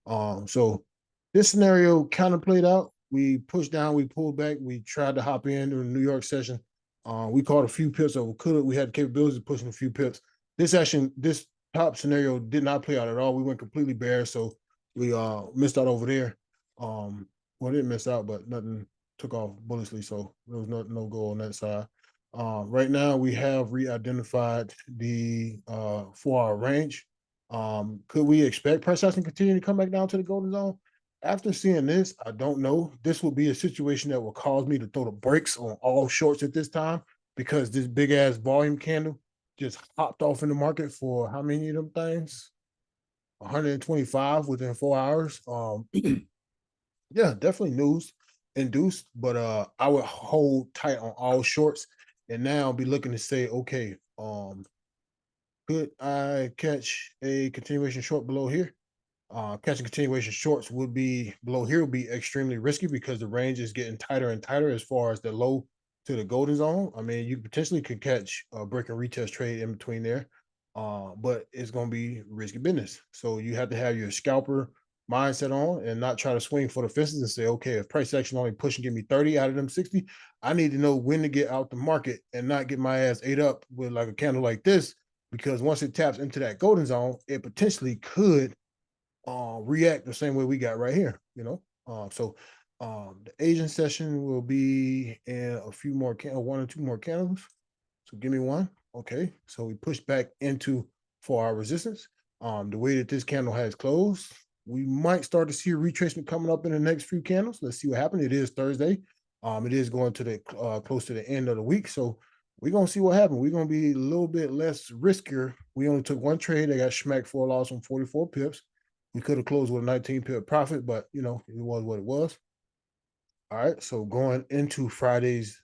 right. So this scenario kind of played out. We pushed down, we pulled back, we tried to hop in during the New York session. We caught a few pips over could. We had the capabilities of pushing a few pips. This top scenario did not play out at all. We went completely bare, so we missed out over there. Well, didn't miss out, but nothing took off bullishly, so there was no goal on that side. Right now, we have re-identified the 4 hour range. Could we expect price action to continue to come back down to the golden zone? After seeing this, I don't know. This will be a situation that will cause me to throw the brakes on all shorts at this time, because this big ass volume candle just hopped off in the market for how many of them things? 125 within 4 hours. Yeah, definitely news induced, but I would hold tight on all shorts and now be looking to say, okay, could I catch a continuation short below here? Catching continuation shorts would be below here would be extremely risky because the range is getting tighter and tighter as far as the low to the golden zone. I mean, you potentially could catch a break and retest trade in between there, but it's going to be risky business. So you have to have your scalper mindset on and not try to swing for the fences and say, okay, if price action only push and give me 30 out of them 60, I need to know when to get out the market and not get my ass ate up with like a candle like this, because once it taps into that golden zone, it potentially could react the same way we got right here, you know. The Asian session will be in a few more 1 or 2 more candles. So give me one. Okay. So we push back into 4 hour resistance. The way that this candle has closed, we might start to see a retracement coming up in the next few candles. Let's see what happens. It is Thursday. It is going to the close to the end of the week. So we're gonna see what happens. We're gonna be a little bit less riskier. We only took one trade. They got smacked for a loss on 44 pips. We could have closed with a 19 pip profit, but you know, it was what it was. All right. So going into Friday's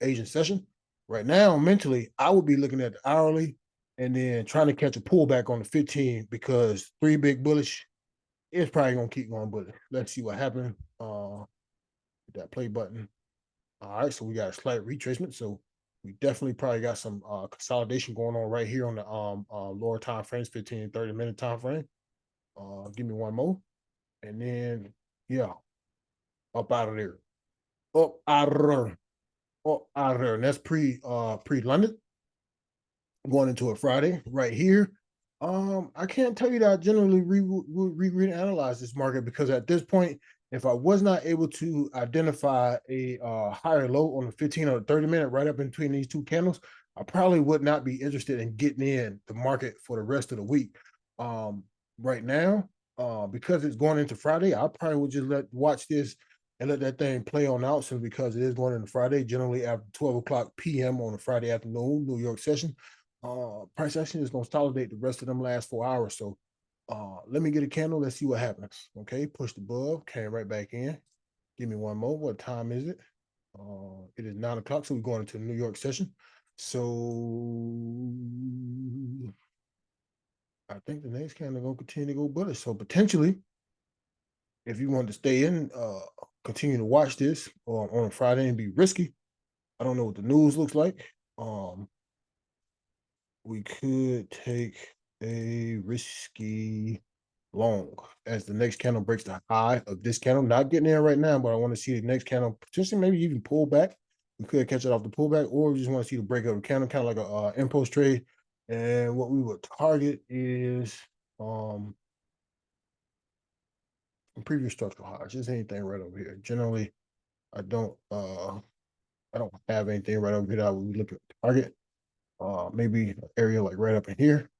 Asian session, right now, mentally, I would be looking at the hourly and then trying to catch a pullback on the 15, because three big bullish is probably gonna keep going bullish. Let's see what happened. That play button. All right, so we got a slight retracement. So we definitely probably got some consolidation going on right here on the lower time frames, 15 and 30-minute time frame. Give me one more. And then yeah, up out of there. Up out of there. Up out of there. And that's pre London, going into a Friday right here. I can't tell you that I generally read and analyze this market, because at this point, if I was not able to identify a higher low on the 15 or 30-minute right up in between these two candles, I probably would not be interested in getting in the market for the rest of the week. Right now, because it's going into Friday, I probably would just watch this and let that thing play on out, since because it is going into Friday, generally after 12 o'clock p.m. on a Friday afternoon, New York session. Price action is going to consolidate the rest of them last 4 hours. So let me get a candle. Let's see what happens. Okay, pushed above, came right back in. Give me one more. What time is it? It is 9 o'clock. So we're going into the New York session. So I think the next candle going to continue to go bullish. So potentially, if you want to stay in, continue to watch this on a Friday and be risky. I don't know what the news looks like. We could take a risky long as the next candle breaks the high of this candle. Not getting there right now, but I want to see the next candle potentially maybe even pull back. We could catch it off the pullback, or we just want to see the break of the candle, kind of like a impulse trade. And what we would target is previous structural highs. Just anything right over here. Generally, I don't have anything right over here that I would look at target. maybe an area like right up in here.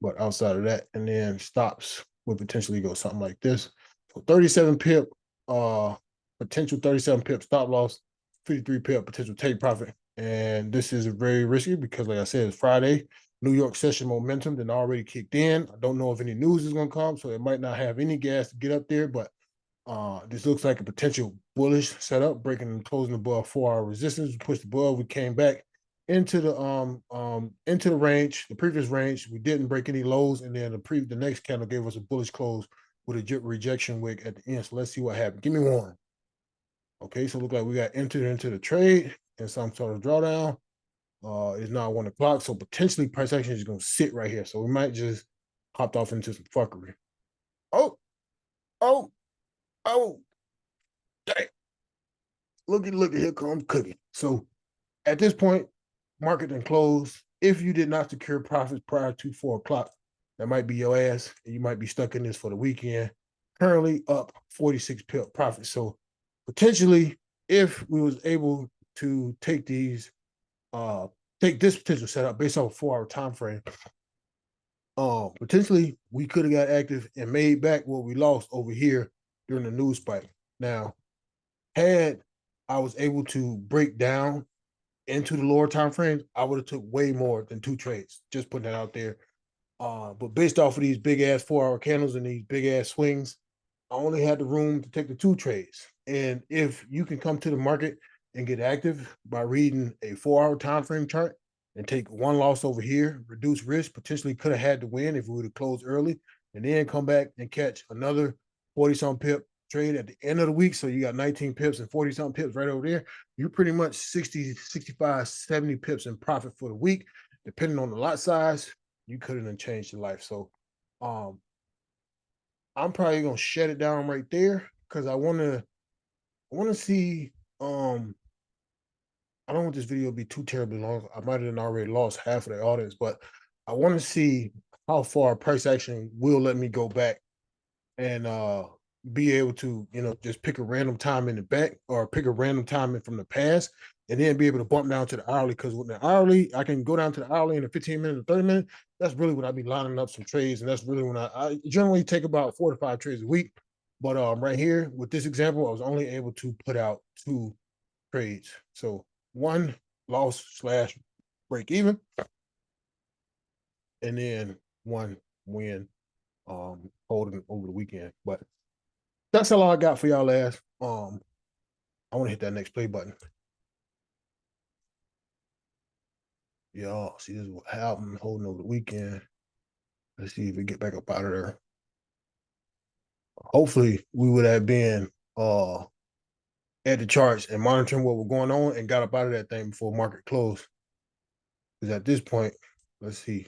But outside of that, and then stops would potentially go something like this. So 37 pip, potential 37 pip stop loss, 53 pip potential take profit. And this is very risky because, like I said, it's Friday. New York session momentum then already kicked in. I don't know if any news is going to come, so it might not have any gas to get up there, but this looks like a potential bullish setup, breaking and closing above 4-hour resistance. We pushed above, we came back into the range, the previous range. We didn't break any lows, and then the next candle gave us a bullish close with a rejection wick at the end. So let's see what happened. Give me one. Okay, so look like we got entered into the trade and some sort of drawdown. It's now 1 o'clock, so potentially price action is going to sit right here. So we might just hopped off into some fuckery. Oh, oh, oh, dang. Look at here comes cooking. So at this point, market and close. If you did not secure profits prior to 4 o'clock, that might be your ass, and you might be stuck in this for the weekend. Currently up 46 pip profit. So potentially, if we was able to take this potential setup based off a 4-hour time frame, potentially we could have got active and made back what we lost over here during the news spike. Now, had I was able to break down into the lower time frames, I would have took way more than 2 trades. Just putting that out there. But based off of these big ass 4-hour candles and these big ass swings, I only had the room to take the 2 trades. And if you can come to the market and get active by reading a 4-hour time frame chart and take one loss over here, reduce risk, potentially could have had to win if we would have closed early, and then come back and catch another 40 some pip trade at the end of the week. So you got 19 pips and 40 something pips right over there. You're pretty much 60, 65, 70 pips in profit for the week, depending on the lot size. You couldn't have changed your life. So um I'm probably gonna shut it down right there because I wanna see I don't want this video to be too terribly long. I might have already lost half of the audience, but I want to see how far price action will let me go back and be able to, just pick a random time in the back or pick a random time in from the past and then be able to bump down to the hourly. Because with the hourly, I can go down to the hourly in a 15 minute or 30 minute. That's really when I be lining up some trades. And that's really when I generally take about 4 to 5 trades a week. But right here with this example, I was only able to put out 2 trades. So one loss slash break even, and then one win holding over the weekend. But that's all I got for y'all ass. I want to hit that next play button. Y'all see this album holding over the weekend. Let's see if we get back up out of there. Hopefully we would have been at the charts and monitoring what was going on and got up out of that thing before market closed. Because at this point, let's see.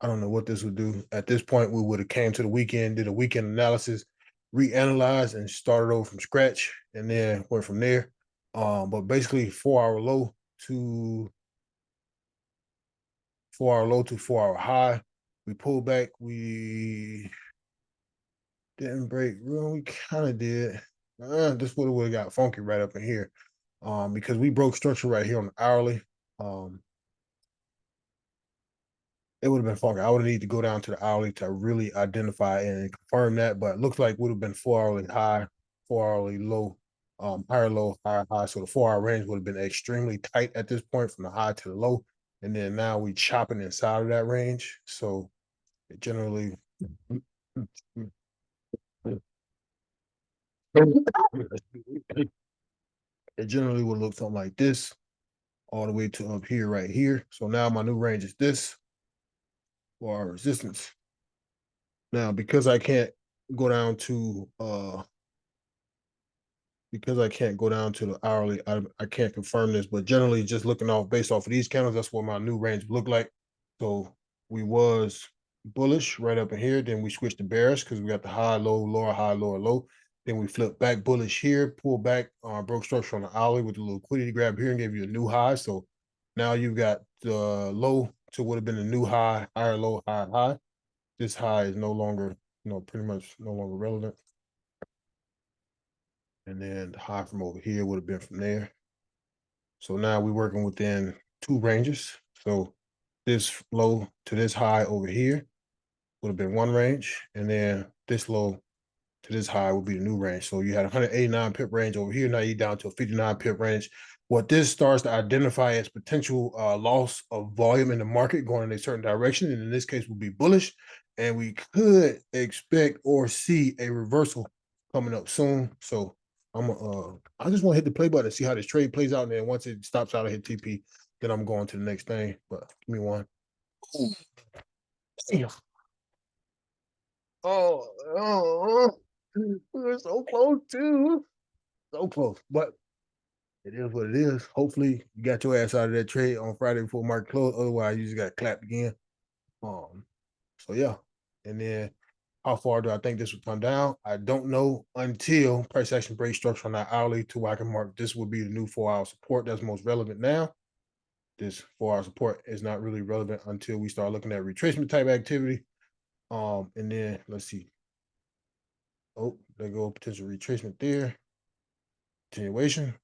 I don't know what this would do. At this point, we would have came to the weekend, did a weekend analysis, reanalyzed, and started over from scratch, and then went from there. But basically, 4-hour low to 4-hour low to 4-hour high. We pulled back. We didn't break. Well, we kind of did. This would have got funky right up in here, because we broke structure right here on the hourly. It would have been funky. I would have needed to go down to the hourly to really identify and confirm that, but it looks like would have been 4-hourly high, 4-hourly low, higher low, higher high. So the 4-hour range would have been extremely tight at this point from the high to the low. And then now we chopping inside of that range. So it generally it generally would look something like this all the way to up here, right here. So now my new range is this for our resistance. Now, go down to because I can't go down to the hourly, I can't confirm this, but generally just looking off based off of these candles, that's what my new range look like. So we was bullish right up in here. Then we switched to bearish because we got the high, low, lower, high, lower, low. Then we flipped back bullish here, pulled back, broke structure on the hourly with the liquidity grab here and gave you a new high. So now you've got the low to would have been a new high, higher, low, higher, high. This high is no longer, pretty much no longer relevant. And then the high from over here would have been from there. So now we're working within two ranges. So this low to this high over here would have been one range, and then this low to this high would be the new range. So you had a 189 pip range over here. Now you're down to a 59 pip range. What this starts to identify as potential loss of volume in the market going in a certain direction, and in this case will be bullish, and we could expect or see a reversal coming up soon. So I just want to hit the play button and see how this trade plays out, and then once it stops out, I hit TP. Then I'm going to the next thing. But give me one. Ooh, damn. Oh, we're so close too. So close, but it is what it is. Hopefully, you got your ass out of that trade on Friday before market close. Otherwise, you just got clapped again. Um, so yeah. And then how far do I think this will come down? I don't know until price action break structure on that hourly to where I can mark this will be the new 4 hour support that's most relevant now. This 4 hour support is not really relevant until we start looking at retracement type activity. And then let's see. Oh, there go potential retracement there. Continuations.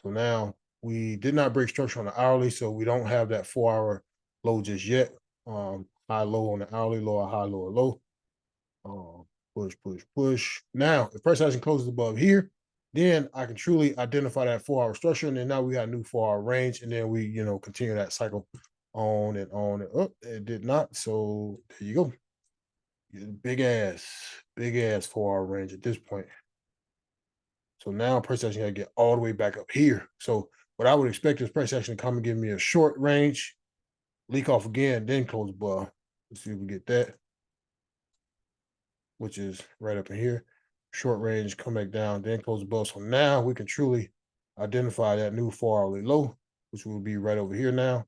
So now we did not break structure on the hourly, so we don't have that 4 hour low just yet. High low on the hourly, lower high, lower low. Push, push, push. Now, if price action closes above here, then I can truly identify that 4 hour structure, and then now we got a new 4 hour range, and then we continue that cycle on and on and up. It did not, so there you go. Big ass 4 hour range at this point. So now price action got to get all the way back up here. So what I would expect is price action to come and give me a short range, leak off again, then close above. Let's see if we get that, which is right up in here. Short range, come back down, then close above. So now we can truly identify that new 4 hourly low, which will be right over here now.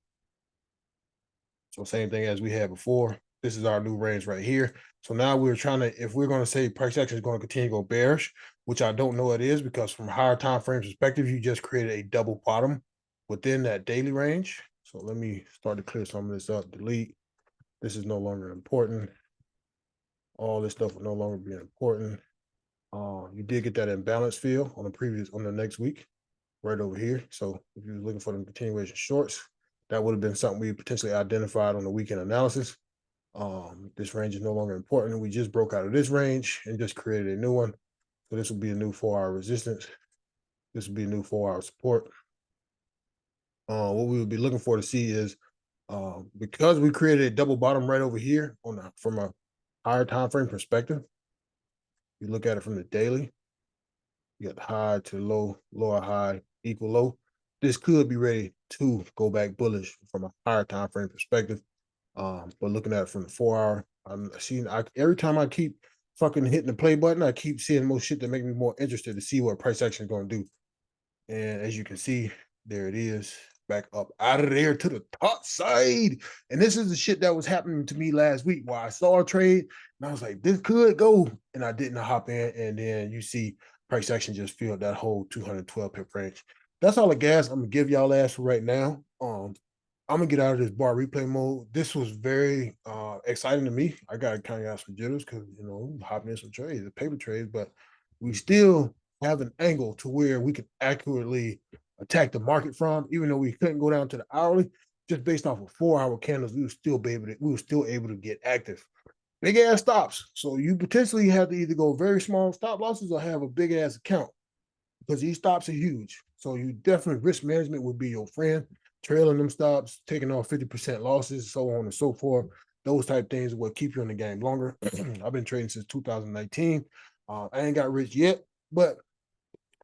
So same thing as we had before. This is our new range right here. So now we're trying to, if we're going to say price action is going to continue to go bearish, which I don't know it is, because from higher time frame perspective, you just created a double bottom within that daily range. So let me start to clear some of this up. Delete. This is no longer important. All this stuff will no longer be important. You did get that imbalance fill on the next week, right over here. So if you're looking for the continuation shorts, that would have been something we potentially identified on the weekend analysis. This range is no longer important. We just broke out of this range and just created a new one. So this will be a new 4 hour resistance. This will be a new 4 hour support. What we would be looking for to see is because we created a double bottom right over here from a higher time frame perspective. You look at it from the daily. You got high to low, lower high, equal low. This could be ready to go back bullish from a higher time frame perspective. But looking at it from the 4 hour, I'm seeing every time I keep fucking hitting the play button, I keep seeing more shit that make me more interested to see what price action is going to do. And as you can see, there it is, back up out of there to the top side. And this is the shit that was happening to me last week where I saw a trade and I was like, this could go. And I didn't hop in. And then you see price action just filled that whole 212 pip range. That's all the gas I'm gonna give y'all ass for right now. I'm gonna get out of this bar replay mode. This was very exciting to me. I got kind of got some jitters because hopping in some trades, the paper trades, but we still have an angle to where we can accurately attack the market from, even though we couldn't go down to the hourly, just based off of 4 hour candles, we were still able to get active. Big ass stops. So you potentially have to either go very small stop losses or have a big ass account because these stops are huge. So you definitely risk management would be your friend. Trailing them stops, taking off 50% losses, so on and so forth. Those type things will keep you in the game longer. I've been trading since 2019. I ain't got rich yet, but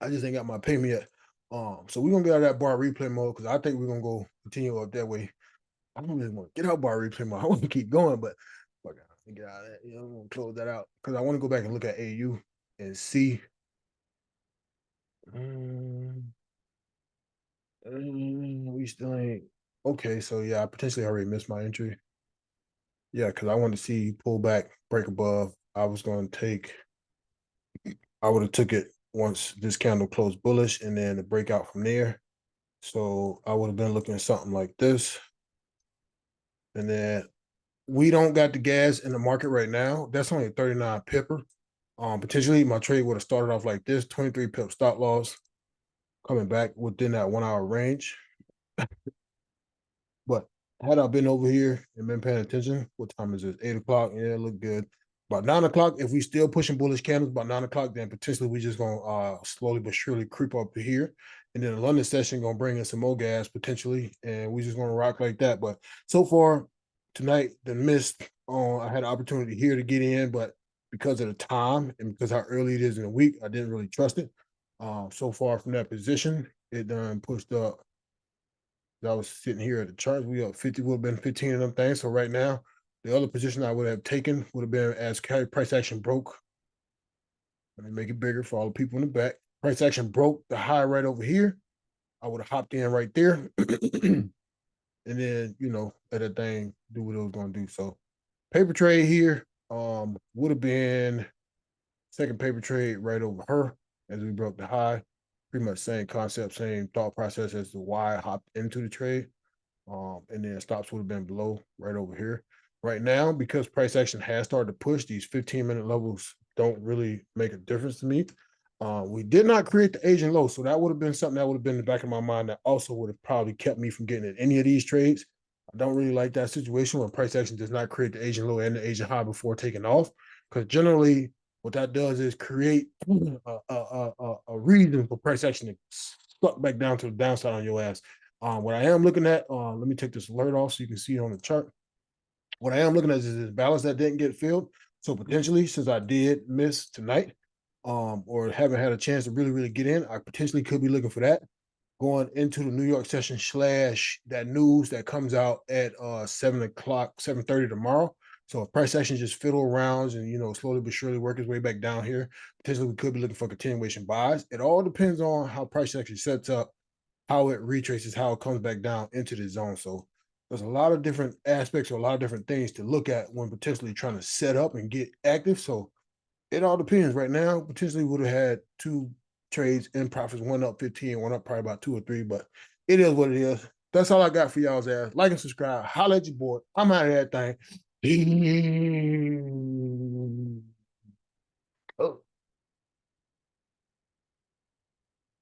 I just ain't got my payment yet. So we're gonna get out of that bar replay mode because I think we're gonna go continue up that way. I don't really want to get out bar replay mode. I want to keep going, but fuck, I get out of that. I'm gonna close that out because I want to go back and look at AU and see. We still ain't okay. So yeah, I potentially already missed my entry. Yeah, because I wanted to see pull back, break above. I was going to take. I would have took it once this candle closed bullish, and then the breakout from there. So I would have been looking at something like this, and then we don't got the gas in the market right now. That's only a 39 pipper. Potentially my trade would have started off like this: 23 pip stop loss, coming back within that 1 hour range. But had I been over here and been paying attention, what time is it? 8 o'clock. Yeah, it looked good. About 9 o'clock, if we still pushing bullish candles, about 9 o'clock, then potentially we just gonna slowly but surely creep up to here. And then the London session gonna bring in some more gas potentially, and we just gonna rock like that. But so far tonight, the missed. I had an opportunity here to get in, but because of the time and because how early it is in the week, I didn't really trust it. So far from that position, it done pushed up. I was sitting here at the charts. We up 50, would have been 15 of them things. So right now, the other position I would have taken would have been as price action broke. Let me make it bigger for all the people in the back. Price action broke the high right over here. I would have hopped in right there. And then, let that thing do what it was going to do. So paper trade here would have been second paper trade right over her as we broke the high. Pretty much same concept, same thought process as to why I hopped into the trade. And then stops would have been below right over here. Right now, because price action has started to push, these 15-minute levels don't really make a difference to me. We did not create the Asian low, so that would have been something that would have been in the back of my mind that also would have probably kept me from getting in any of these trades. I don't really like that situation when price action does not create the Asian low and the Asian high before taking off, because generally what that does is create a reason for price action to suck back down to the downside on your ass. What I am looking at, let me take this alert off so you can see it on the chart. What I am looking at is this balance that didn't get filled. So potentially, since I did miss tonight, or haven't had a chance to really get in, I potentially could be looking for that going into the New York session / that news that comes out at 7 o'clock, 7:30 tomorrow. So if price action just fiddle around and slowly but surely work its way back down here, potentially we could be looking for continuation buys. It all depends on how price action sets up, how it retraces, how it comes back down into the zone. So there's a lot of different aspects or a lot of different things to look at when potentially trying to set up and get active. So it all depends. Right now, potentially would have had two trades in profits, one up 15, one up probably about 2 or 3, but it is what it is. That's all I got for y'all's ass. Like and subscribe. Holla at your boy. I'm out of that thing.